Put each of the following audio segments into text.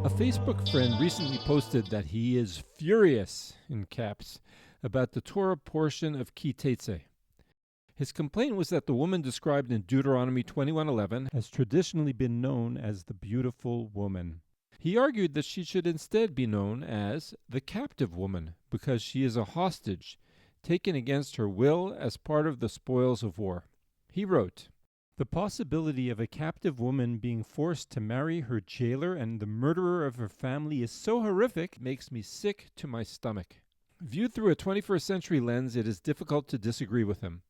A Facebook friend recently posted that he is furious, in caps, about the Torah portion of Ki Tetzei. His complaint was that the woman described in Deuteronomy 21:11 has traditionally been known as the beautiful woman. He argued that she should instead be known as the captive woman because she is a hostage taken against her will as part of the spoils of war. He wrote, "The possibility of a captive woman being forced to marry her jailer and the murderer of her family is so horrific, it makes me sick to my stomach." Viewed through a 21st century lens, it is difficult to disagree with him.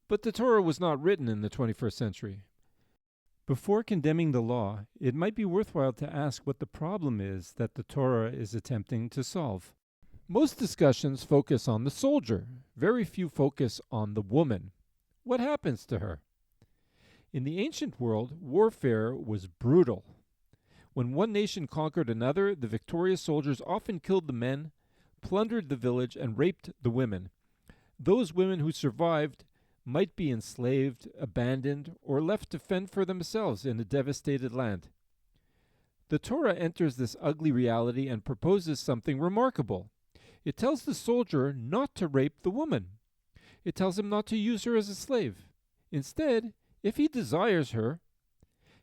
But the Torah was not written in the 21st century. Before condemning the law, it might be worthwhile to ask what the problem is that the Torah is attempting to solve. Most discussions focus on the soldier. Very few focus on the woman. What happens to her? In the ancient world, warfare was brutal. When one nation conquered another, the victorious soldiers often killed the men, plundered the village, and raped the women. Those women who survived might be enslaved, abandoned, or left to fend for themselves in a devastated land. The Torah enters this ugly reality and proposes something remarkable. It tells the soldier not to rape the woman. It tells him not to use her as a slave. Instead, if he desires her,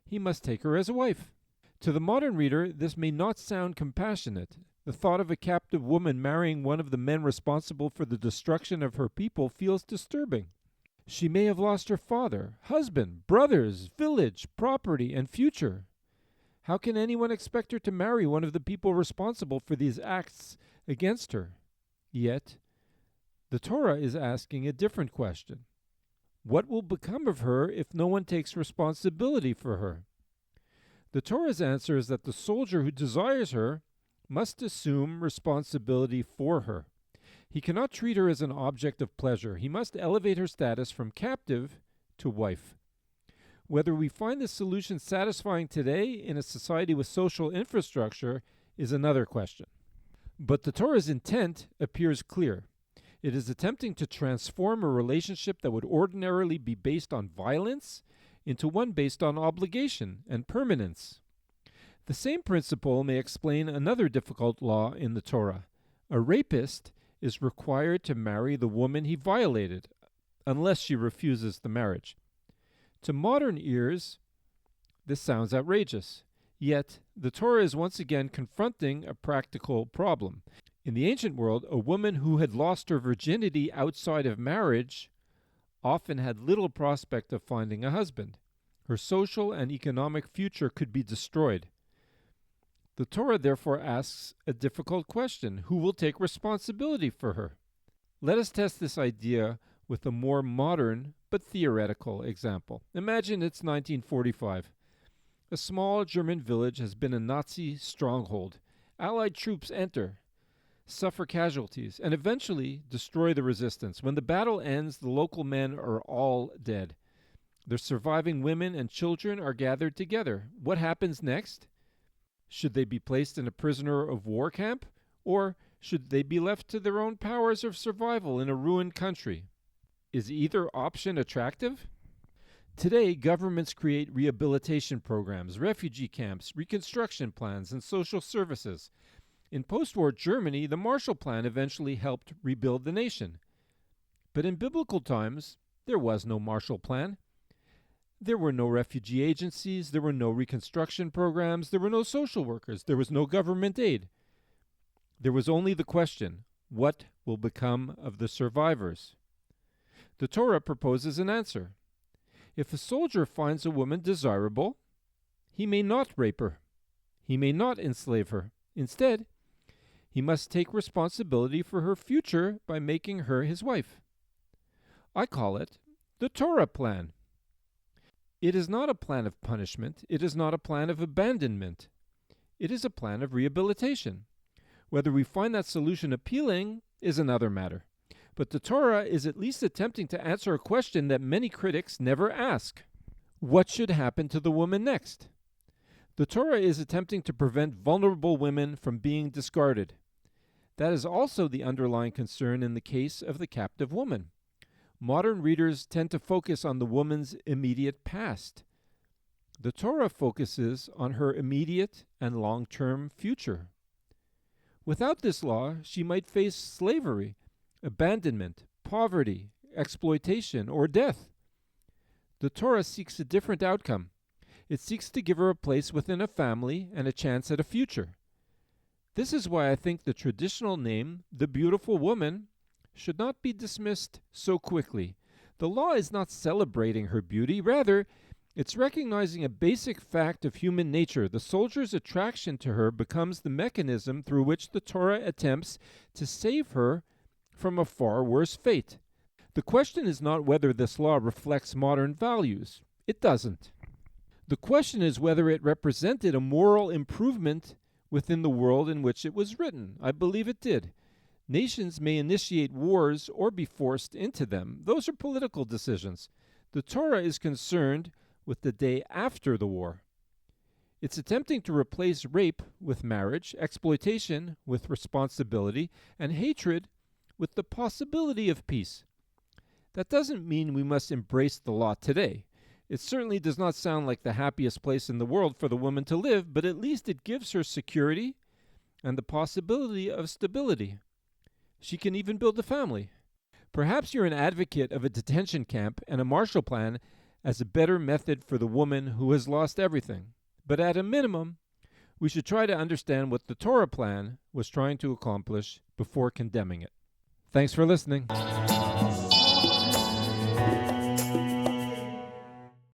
he must take her as a wife. To the modern reader, this may not sound compassionate. The thought of a captive woman marrying one of the men responsible for the destruction of her people feels disturbing. She may have lost her father, husband, brothers, village, property, and future. How can anyone expect her to marry one of the people responsible for these acts against her? Yet, the Torah is asking a different question. What will become of her if no one takes responsibility for her? The Torah's answer is that the soldier who desires her must assume responsibility for her. He cannot treat her as an object of pleasure. He must elevate her status from captive to wife. Whether we find this solution satisfying today in a society with social infrastructure is another question. But the Torah's intent appears clear. It is attempting to transform a relationship that would ordinarily be based on violence into one based on obligation and permanence. The same principle may explain another difficult law in the Torah. A rapist is required to marry the woman he violated, unless she refuses the marriage. To modern ears, this sounds outrageous. Yet, the Torah is once again confronting a practical problem. In the ancient world, a woman who had lost her virginity outside of marriage often had little prospect of finding a husband. Her social and economic future could be destroyed. The Torah therefore asks a difficult question: who will take responsibility for her? Let us test this idea with a more modern but theoretical example. Imagine it's 1945. A small German village has been a Nazi stronghold. Allied troops enter, suffer casualties, and eventually destroy the resistance. When the battle ends, the local men are all dead. Their surviving women and children are gathered together. What happens next? Should they be placed in a prisoner of war camp, or should they be left to their own powers of survival in a ruined country? Is either option attractive? Today, governments create rehabilitation programs, refugee camps, reconstruction plans, and social services. In post-war Germany, the Marshall Plan eventually helped rebuild the nation. But in biblical times, there was no Marshall Plan. There were no refugee agencies, there were no reconstruction programs, there were no social workers, there was no government aid. There was only the question, what will become of the survivors? The Torah proposes an answer. If a soldier finds a woman desirable, he may not rape her. He may not enslave her. Instead, he must take responsibility for her future by making her his wife. I call it the Torah plan. It is not a plan of punishment. It is not a plan of abandonment. It is a plan of rehabilitation. Whether we find that solution appealing is another matter. But the Torah is at least attempting to answer a question that many critics never ask. What should happen to the woman next? The Torah is attempting to prevent vulnerable women from being discarded. That is also the underlying concern in the case of the captive woman. Modern readers tend to focus on the woman's immediate past. The Torah focuses on her immediate and long-term future. Without this law, she might face slavery, abandonment, poverty, exploitation, or death. The Torah seeks a different outcome. It seeks to give her a place within a family and a chance at a future. This is why I think the traditional name, the beautiful woman, should not be dismissed so quickly. The law is not celebrating her beauty. Rather, it's recognizing a basic fact of human nature. The soldier's attraction to her becomes the mechanism through which the Torah attempts to save her from a far worse fate. The question is not whether this law reflects modern values. It doesn't. The question is whether it represented a moral improvement within the world in which it was written. I believe it did. Nations may initiate wars or be forced into them. Those are political decisions. The Torah is concerned with the day after the war. It's attempting to replace rape with marriage, exploitation with responsibility, and hatred with the possibility of peace. That doesn't mean we must embrace the law today. It certainly does not sound like the happiest place in the world for the woman to live, but at least it gives her security and the possibility of stability. She can even build a family. Perhaps you're an advocate of a detention camp and a Marshall Plan as a better method for the woman who has lost everything. But at a minimum, we should try to understand what the Torah plan was trying to accomplish before condemning it. Thanks for listening.